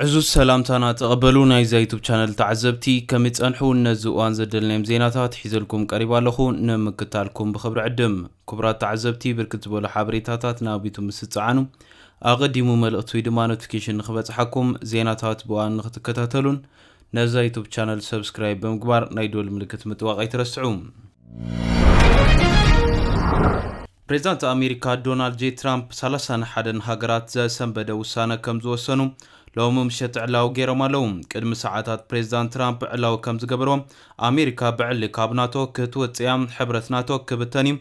عزوز سلامتنا تقبلونا إذا يوتيوب channel تعزبتي كم يتصنحوا نزوان زدلنا مزيناتات حيزلكم قريبا لخو نمكتالكم بخبر عدم كبرات تعزبتي بركت بولا حابريتاتات نابيتو مستعانو أقدموا ملقطوي دما نوتيفيكيشن نخبت حكم زيناتات بوان نختكتاتلون نزا يوتيوب channel سبسكرايب بمقبار نايدول ملكت متواقعي ترسعوم. بريزيدنت أمريكا دونالد جي ترامب 31 هاجرات زسنبدا وسانة كم زوسنو لو ممشت علاو غيرهم لهم قدم ساعات بريزيدنت ترامب علاو كم زغبرهم أمريكا بعل كابناتو كتوصيام حبرت ناتو كبتني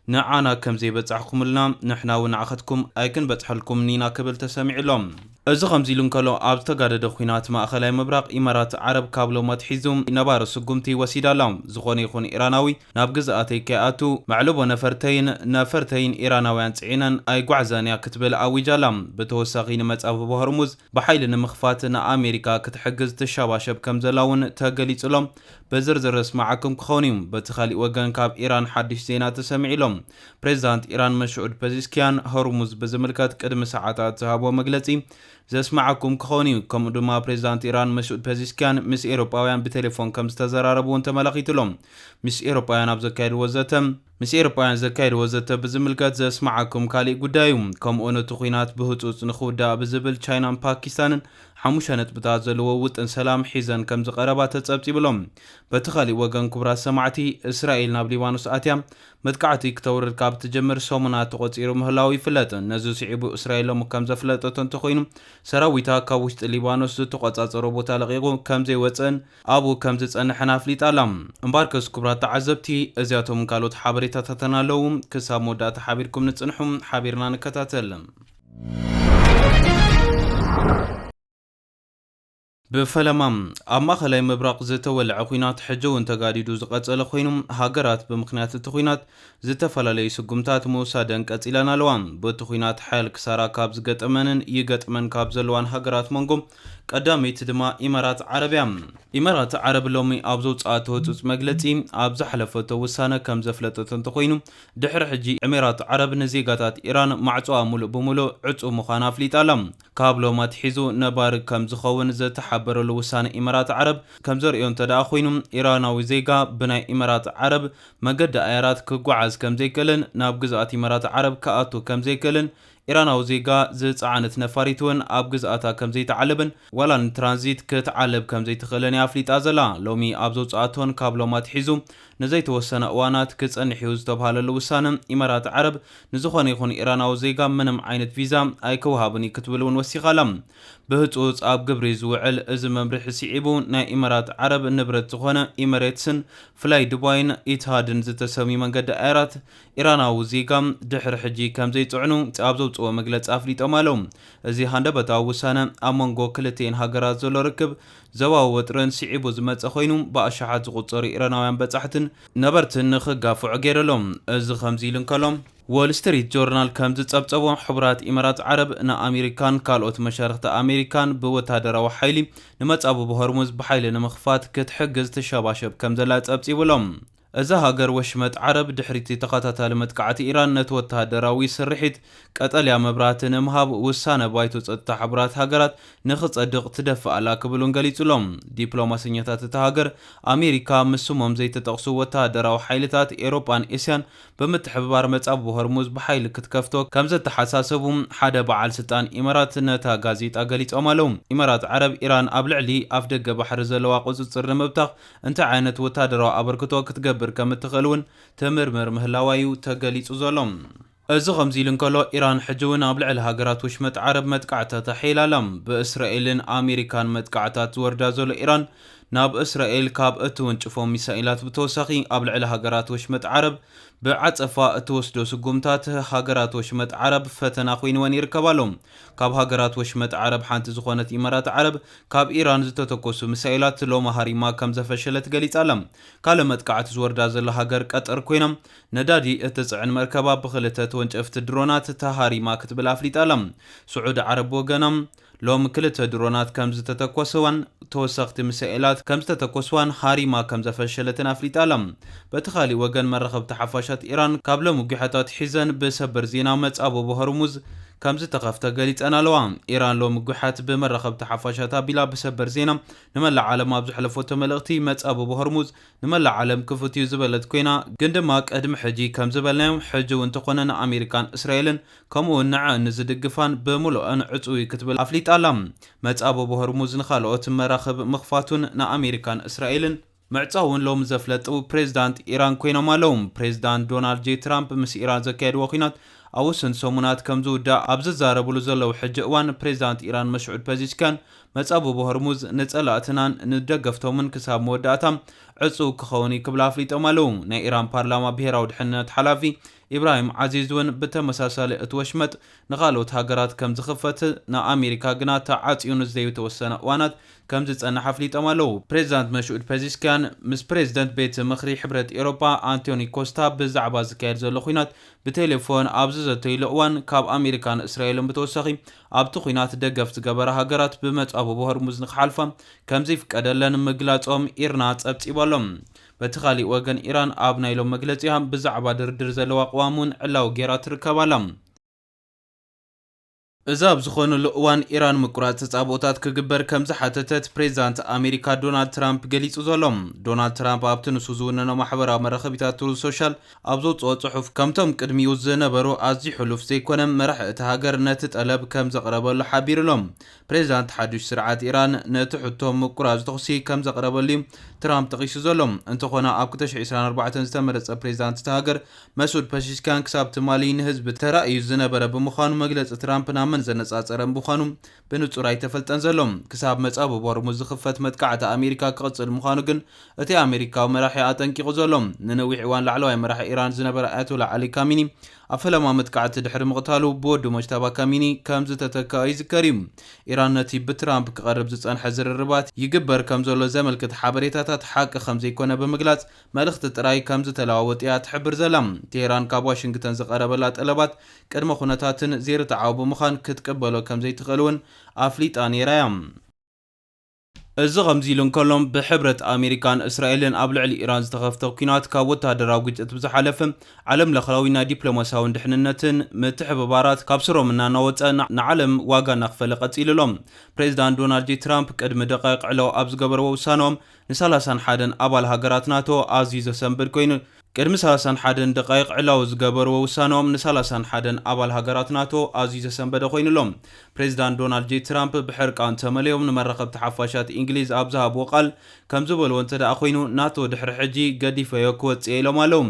نعانا كم زي بصحكم لنا نحنا ونعختكم ايكن بتحلكم نينا قبل تسمع لهم از خمزيلون كلو اب تغادد خوينات ماخلاي مبراق امارات عرب كابلو متحيزوم نبار سقمتي وسيدالام زخون يخون ايراناوي ناب غزاتي كاتو معلوبو نفرتين ايراناويان صعينن اي غعزانيا كتبل اويجالام بتوساغين مصاب بهرمز بحيل نمخفاتنا امريكا كتحجز تشاباشب كم زلاون تغليصلهم بزرزر اسمعكم كخونيم بتخالي وغان كاب ايران حدش زينا تسمع لهم بريزيدنت ايران مسعود بزيسكيان هرمز بزملكات قدم ساعات هابو مغلصي زسمعكم كخوني كم دوما بريزيدنت ايران مسعود بزيسكيان مس اوروباويان بتليفون كم استزراربون تملقيتلهم مس اوروباويان ابزكايد وزتم مس اوروباويان زكايد وزت بزملكات زسمعكم كالي غدايوم كم اونو تخينات بهصوص نخودا بزبل تشاينا باكستان حموشانت بتازلو وطن سلام حيزن كم زقربا تصبتي بلوم بتخالي وغن كبرى سمعتي اسرائيل ناب ليبانوس اتيام مدقعتي كتور الكاب تجمر سومنات تقصيرو مهلاوي فلتن نزو سيعبو اسرائيل مكم زفلتتن تخوينم سراويتا كوشت ليبانوس تقصاصرو بوتا لقيقو كم زي وصن ابو كم زصنحنا فليط علام امباركس كبرى تعزبتي ازياتهم قالوت حبريتا تتنالوم كساب مودات حبيركم نصنحم حبيرنا نكتاتلم بفلمام اما خلاي مبراق زتولع خوينات حجو انتقاديدو زقصل خوينم هاجرات بمخنيات التخوينات زتفلالي سقمتات موسادن قصيلنا لوان بتخوينات حال كسارا كابز قطمنن يقطمن كابز لوان هاجرات منقم قداميت دما امارات عربيام امارات عرب لومي ابزو صاتو تص مغلصي ابز حلفته وسانه كم زفلتتن تخوينم دحر حجي امارات عرب نزيغاتات ايران معصوا مولو بمولو عصو مخانا فليطالم كابلو ما تحيزو نبار كم زخون زتحبر لوسان امارات عرب كم زريون تدا خوينم ايراناوي زيغا بناي امارات عرب مقد ايرات كغعز كم زيكلن ناب غزات امارات عرب كاتو كم زيكلن إيراناو زيغا زصعنت نفاريتون اب غزاتا كم زي تعلبن ولا ترانزيت كتعلب كم زي تخلني افليط ازلا لومي ابزو صاتون كابلو ما تحيزو نزي توسنا اوانات كصنحيو زتبهال لوسان امارات عرب نزخون يخون إيراناو زيغا منم عينت فيزا اي كوهابني كتبلون وسيخالم بهصوص اب غبري زوعل از ممرح سيعبو نا امارات عرب نبرت زخونه اماراتسن فلاي دباين اتحادن زتسمي منقد ايرات إيراناو زيغا دحر حجي كم زي صعنو ابزو صو مغلص افليط امالهم ازي هندبتا وسانه امونغو كلتين هاجرات زلو ركب زواو وطرن سيعبو زمص خوينو باشحات زقصر إيراناويان بصحتن نبرتن نخغافو غيرلهم از خمزيلن كلهم وول ستريت جورنال كم زصبصبو حبرات امارات عرب نا امريكان كالوت مشارخه امريكان بوتادراو حيلي نمصابو بهرمز بحيل نمخفات كتحجز تشاباشب كم زلا صبصيبلهم اذا هاجر وشمت عرب دحريتي تقاتاتال متقعت ايران نتوتادراوي سرحيت قطليا مبراتن مهاب وسانه بايتو صطح حبرات هاجرات نخصدق تدفع على كبلون غليصلهم دبلوماسيات تهاجر امريكا مسموم زي تطقسو وتادراو حيلتات اوروبان اسيان بمتحبار مصاب هرمز بحيل كتكفتو كم زتحساسبهم حدا بعل سلطان امارات نتا غازيطا غليصوم علوم امارات عرب ايران ابلعلي افدغ بحر زلوا قصصر مبتخ انت عينت وتادراو ابركتو كتغبر كم تخلون تمرمر مهلاوايو تغليصو زلوم از خمزيلن كلو ايران حجون ابلعل هاجرات وشمت عرب متقعتا تحيلالم باسرائيلن امريكان متقعتات وردا زل ايران ناب اسرائيل كاب اتون چفو ميسائلات بتوسخي ابلعل هاجرات وشمت عرب بعصفا اتوسدو سقمتات هاجرات وشمت عرب فتنا خوين يركبالهم كاب هاجرات وشمت عرب حانت زخونت امارات عرب كاب ايران زتتكوسو ميسائلات لو مهاريما كم زفشلت غليص علم كلمت قعت زوردا زل هاجر قطر كوينم ندادي اتصعن مركبا بخلته تونچفت درونات تهاريما كتبل افليط علم سعود عرب وغنم لوم كلته درونات كم زتتكوسوان توسخت مسائلات كم زتتكوسوان هاريما كم زفشلتن افليط علم بتخالي وغن مرخب تحفاشات ايران قبل مغحتات حزن بسبر زينا مصابو بهرمز ከም ዝተኸፍተ ገሊጸን ኣለዋ። ኢራን ሎሚ ጉሓት ብመራኸብቲ ሓፋሻት ኣቢላ ብሰበር ዜና ንመላእ ዓለም ኣብ ዘሕለፈቶ መልእኽቲ መጻበብ ሆርሙዝ ንመላእ ዓለም ክፉት እዩ ዝበለት ኮይና ግን ድማ ቅድሚ ሕጂ ከም ዝበልናዮም ሕጂ እውን እንተኾነ ንኣሜሪካን እስራኤልን ከምኡውን ንዕአን ዝድግፋን ብምሉእን ዕጹዊ ክትብል ኣፍሊጣ ኣላ። መጻበብ ሆርሙዝ ንኻልኦት መራኸብ ምኽፋቱን ንኣሜሪካን እስራኤልን ምዕጻውን ሎሚ ዘፍለጡ ፕሬዚዳንት ኢራን ኮይኖም ኣለዉ። ፕሬዚዳንት ዶናልድ ጄ ትራምፕ ምስ ኢራን ዘካየድዎ ኩናት ኣብ ውስን ሰሙናት ከም ዝውዳእ ኣብ ዝዛረብሉ ዘለዉ ሕጂ እዋን ፕሬዚዳንት ኢራን መስዑድ ፐዚሽኪያን መጻበብ ሆርሙዝ ንጸላእትናን ንደገፍቶምን ክሳብ መወዳእታ ዕጹው ክኸውን ክብል ኣፍሊጦም ኣለዉ። ናይ ኢራን ፓርላማ ብሄራዊ ድሕንነት ሓላፊ ኢብራሂም ዓዚዝ እውን ብተመሳሳሊ እቲ ወሽመጥ ንኻልኦት ሃገራት ከም ዝኽፈት ንኣሜሪካ ግና ተዓጽዩ ንዘይተወሰነ እዋናት ከም ዝጸንሕ ኣፍሊጦም ኣለዉ። ፕሬዚዳንት መስዑድ ፐዚሽኪያን ምስ ፕሬዚደንት ቤት ምኽሪ ሕብረት ኤሮፓ አንቶኒ ኮስታ ብዛዕባ ዝካየድ ዘሎ ኩናት ብቴሌፎን ኣብ ዝዘተይሉ እዋን ካብ ኣሜሪካን እስራኤልን ብተወሳኺ ኣብቲ ኩናት ደገፍ ዝገበረ ሃገራት ብመጻበብ ሆርሙዝ ንክሓልፋ ከም ዘይፍቀደለን ምግላጾም ኢርና ጸብጺቦሎም። በቲ ካሊእ ወገን ኢራን ኣብ ናይሎም መግለጺያ ብዛዕባ ድርድር ዘለዋ ኣቕዋም እውን ዕላው ጌራ ትርከብ ኣላ። እዛ ኣብ ዝኾነሉ እዋን ኢራን ምቁራጽ ተጻብኦታት ክግበር ከም ዝሓተተት ፕሬዚዳንት ኣሜሪካ ዶናልድ ትራምፕ ገሊጹ ዘሎ። ዶናልድ ትራምፕ ኣብቲ ንሱ ዝውነኖ ማሕበራዊ መራኸቢታት ትሩዝ ሶሻል ኣብ ዘውፅኦ ጽሑፍ ከምቶም ቅድሚኡ ዝነበሩ ኣዝዩ ሕሉፍ ዘይኮነ መራሒ እቲ ሃገር ነቲ ጠለብ ከም ዘቕረበሉ ሓቢሩሎም። ፕሬዚዳንት ሓዱሽ ስርዓት ኢራን ነቲ ሕቶ ምቁራጽ ተኽሲ ከም ዘቕረበሉ ትራምፕ ጠቒሱ ዘሎ። እንተኾነ ኣብ 2024 ዝተመረጸ ፕሬዚዳንት እቲ ሃገር መስዑድ ፐዚሽኪያን ክሳብ ትማሊ ንህዝቢ ተራእዩ ዝነበረ ብምዃኑ መግለጺ ትራምፕ ናብ መን ዘነጻጸረ ምዃኑ ብንጹር ኣይተፈልጠን ዘሎ። ክሳብ መጻበብ ሆርሙዝ ዝኽፈት መጥቃዕቲ ኣሜሪካ ክቕጽል ምዃኑ ግን እቲ ኣሜሪካዊ መራሒ ኣጠንቂቑ ዘሎ። ንነዊሕ እዋን ላዕለዋይ መራሒ ኢራን ዝነበረ ኣያቶላ ዓሊ ካሚኒ ኣብ ፈለማ መጥቃዕቲ ድሕሪ ምቕታሉ ብወዱ ሙጅተባ ካሚኒ ከም ዝተተክአ ይዝከር እዩ። ኢራን ነቲ ብትራምፕ ክቐርብ ዝጸንሐ ዝርርባት ይግበር ከም ዘሎ ዘመልክት ሓበሬታታት ሓቂ ከም ዘይኮነ ብምግላጽ መልእኽቲ ጥራይ ከም ዝተለዋወጥ እያ ትሕብር ዘላ። ቴሄራን ካብ ዋሽንግተን ዝቐረበላ ጠለባት ቅድመ ኩነታትን ዘይርትዓው ብምዃን ክትቅበሎ ከም ዘይትኽእል እውን ኣፍሊጣ ነይራ እያ። እዚ ከምዚ ኢሉ እንከሎም ብሕብረት ኣሜሪካን እስራኤልን ኣብ ልዕሊ ኢራን ዝተኸፍተ ኩናት ካብ ወተሃደራዊ ግጭት ብዝሓለፈ ዓለም ለኸላዊ ናይ ዲፕሎማስያውን ድሕንነትን ምትሕብባራት ካብ ስሮም እናናወፀ ንዓለም ዋጋ እናኽፈለ ቀፂሉሎም። ፕሬዚዳንት ዶናልድ ጄ ትራምፕ ቅድሚ ደቂቕ ዕለው ኣብ ዝገበርዎ ውሳኖም ን31 ኣባል ሃገራት ናቶ ኣዝዩ ዘሰንብድ ኮይኑ ቅድሚ 31 ደቂቕ ዕላው ዝገበርዎ ውሳኖም ን31 ኣባል ሃገራት ናቶ ኣዝዩ ዘሰንበደ ኮይኑሎም። ፕሬዚዳንት ዶናልድ ጄ ትራምፕ ብሕርቃን ተመልዮም ንመራኸብቲ ሓፋሻት እንግሊዝ ኣብ ዝሃብዎ ቃል ከም ዝበልዎ እንተደኣ ኮይኑ ናቶ ድሕሪ ሕጂ ገዲፈዮ ክወፅእ ኢሎም ኣለዉ።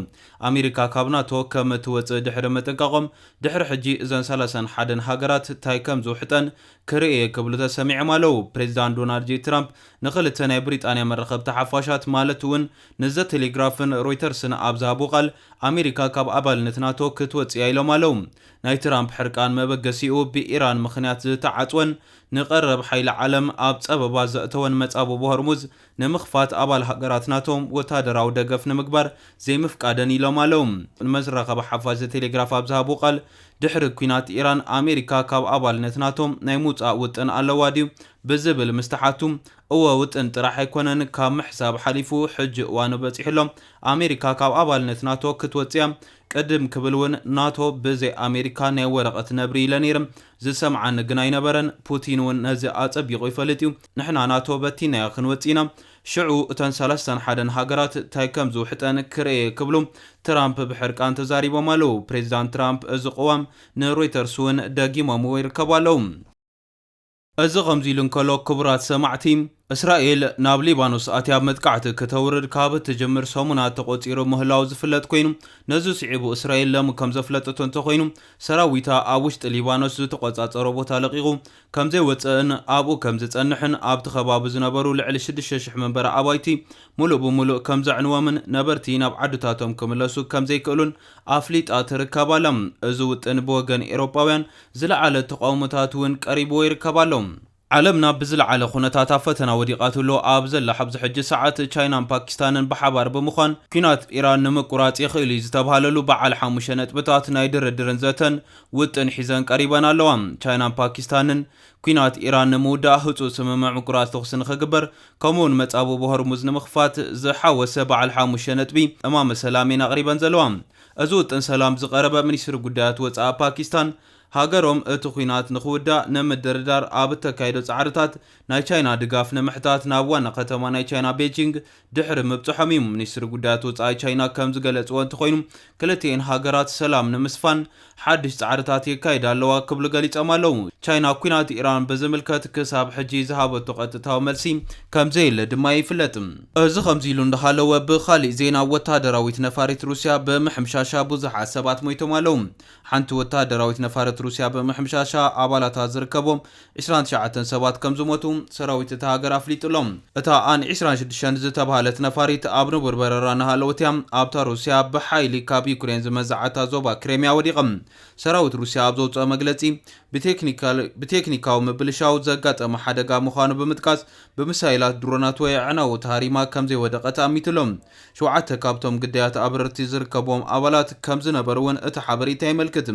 ኣሜሪካ ካብ ናቶ ከም እትወፅእ ድሕሪ መጠንቀቖም ድሕሪ ሕጂ እዘን 31 ሃገራት እንታይ ከም ዝውሕጠን ክርእየ ክብሉ ተሰሚዖም ኣለዉ። ፕሬዚዳንት ዶናልድ ጄ ትራምፕ ንኽልተ ናይ ብሪጣንያ መራኸብቲ ሓፋሻት ማለት እውን ንዘ ቴሌግራፍን ሮይተርስን ኣብ ዝሃብዎ ቃል ኣሜሪካ ካብ ኣባልነት ናቶ ክትወፅያ ኢሎም ኣለዉ። ናይ ትራምፕ ሕርቃን መበገሲኡ ብኢራን ምኽንያት ዝተዓጽወን ንቐረብ ሓይሊ ዓለም ኣብ ጸበባ ዘእተወን መጻበብ ሆርሙዝ ንምኽፋት ኣባል ሃገራት ናቶም ወታደራዊ ደገፍ ንምግባር ዘይምፍቃደን ኢሎም ኣለዉ። ንመራኸቢ ሓፋሽ ቴሌግራፍ ኣብ ዝሃብዎ ቃል ድሕሪ ኩናት ኢራን ኣሜሪካ ካብ ኣባልነት ናቶም ናይ ምውፃእ ውጥን ኣለዋ ድዩ ብዝብል ምስተሓቱ እወ ውጥን ጥራሕ ኣይኮነን ካብ ምሕሳብ ሓሊፉ ሕጂ እዋኑ በፂሕሎም ኣሜሪካ ካብ ኣባልነት ናቶ ክትወፅያ ቅድም ክብል እውን ናቶ ብዘይ ኣሜሪካ ናይ ወረቐት ነብሪ ኢለ ነይርም ዝሰምዓኒ ግን ኣይነበረን። ፑቲን እውን ነዚ ኣጸቢቑ ይፈልጥ እዩ። ንሕና ናቶ በቲናዮ ክንወፂና ሽዑ እተን 31 ሃገራት እንታይ ከም ዝውሕጠን ክርእየ ክብሉ ትራምፕ ብሕርቃን ተዛሪቦም ኣለዉ። ፕሬዚዳንት ትራምፕ እዚ ቅዋም ንሮይተርስ እውን ደጊሞም ይርከቡ ኣለዉ። እዚ ከምዚ ኢሉ እንከሎ ክቡራት ሰማዕቲ እስራኤል ናብ ሊባኖስ ኣትያ መጥቃዕቲ ከተውርድ ካብ እትጅምር ሰሙናት ተቆፂሩ ምህላው ዝፍለጥ ኮይኑ ነዚ ስዒቡ እስራኤል ሎሚ ከም ዘፍለጠቶ እንተኮይኑ ሰራዊታ ኣብ ውሽጢ ሊባኖስ ዝተቆጻጸሮ ቦታ ለቂቑ ከም ዘይወፅእን ኣብኡ ከም ዝጸንሕን ኣብቲ ከባቢ ዝነበሩ ልዕሊ 6,000 መንበሪ ኣባይቲ ሙሉእ ብምሉእ ከም ዘዕንወምን ነበርቲ ናብ ዓድታቶም ክምለሱ ከም ዘይክእሉን ኣፍሊጣ ትርከብ ኣላ። እዚ ውጥን ብወገን ኤሮጳውያን ዝለዓለ ተቃውሞታት እውን ቀሪብዎ ይርከብ ኣሎ። ዓለምና ብዝለዓለ ኩነታት ኣብ ፈተና ወዲቓትሎ ኣብ ዘላ ኣብዚ ሕጂ ሰዓት ቻይናን ፓኪስታንን ብሓባር ብምዃን ኩናት ኢራን ንምቁራጽ ይኽእል ዝተባሃለሉ በዓል 5 ነጥብታት ናይ ድርድርን ዘተን ውጥን ሒዘን ቀሪበን ኣለዋ። ቻይናን ፓኪስታንን ኩናት ኢራን ንምውዳእ ህፁፅ ስምምዕ ምቁራጽ ተኽሲ ንኽግበር ከምኡውን መጻበብ ሆርሙዝ ንምኽፋት ዝሓወሰ በዓል 5 ነጥቢ እማመ ሰላሜን ኣቕሪበን ዘለዋ። እዚ ውጥን ሰላም ዝቐረበ ሚኒስትሪ ጉዳያት ወፃኢ ፓኪስታን ሃገሮም እቲ ኩናት ንኽውዳእ ንምድርዳር ኣብ እተካይዶ ጻዕርታት ናይ ቻይና ድጋፍ ንምሕታት ናብ ዋና ከተማ ናይ ቻይና ቤጂንግ ድሕሪ ምብጽሖም እዩ። ሚኒስትሪ ጉዳያት ወጻኢ ቻይና ከም ዝገለጽዎ እንተኾይኑ ክልቲአን ሃገራት ሰላም ንምስፋን ሓድሽ ጻዕርታት የካይዳ ኣለዋ ክብሉ ገሊጾም ኣለዉ። ቻይና ኩናት ኢራን ብዝምልከት ክሳብ ሕጂ ዝሃበቶ ቀጥታዊ መልሲ ከምዘየለ ድማ ይፍለጥ። እዚ ከምዚ ኢሉ እንዳሃለወ ብኻሊእ ዜና ወታደራዊት ነፋሪት ሩስያ ብምሕምሻሻ ብዙሓት ሰባት ሞይቶም ኣለዉ። ሓንቲ ወታደራዊት ነፋሪት ሩስያ ብምሕምሻሻ ኣባላታ ዝርከቦም 29 ሰባት ከም ዝሞቱ ሰራዊት እታ ሃገር ኣፍሊጡሎም። እታ ኣን 26 ዝተባሃለት ነፋሪት ኣብ ንቡር በረራ እናሃለወት እያ ኣብታ ሩስያ ብሓይሊ ካብ ዩክሬን ዝመዛዓታ ዞባ ክሬምያ ወዲቖም። ሰራዊት ሩስያ ኣብ ዘውፅኦ መግለፂ ብቴክኒካዊ ምብልሻው ዘጋጠመ ሓደጋ ምዃኑ ብምጥቃስ ብምሳይላት ድሮናት ወይ ዕናውቲ ሃሪማ ከም ዘይወደቐት ኣሚትሎም። 7 ካብቶም ግዳያት ኣብረርቲ ዝርከቦም ኣባላት ከም ዝነበሩ እውን እቲ ሓበሬታ ይመልክት።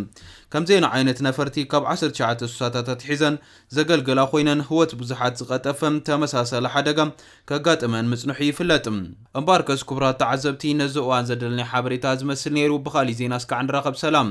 ከምዚአን ዓይነት ነፈርቲ ካብ 19 ሱሳታት ሒዘን ዘገልገላ ኮይነን ህይወት ብዙሓት ዝቐጠፈም ተመሳሰለ ሓደጋ ከጋጥመን ምጽንሑ ይፍለጥ። እምበር ከስ ክቡራት ተዓዘብቲ ነዚ እዋን ዘደለናይ ሓበሬታ ዝመስል ነይሩ። ብኻሊእ ዜና እስካዕ ንራኸብ ሰላም።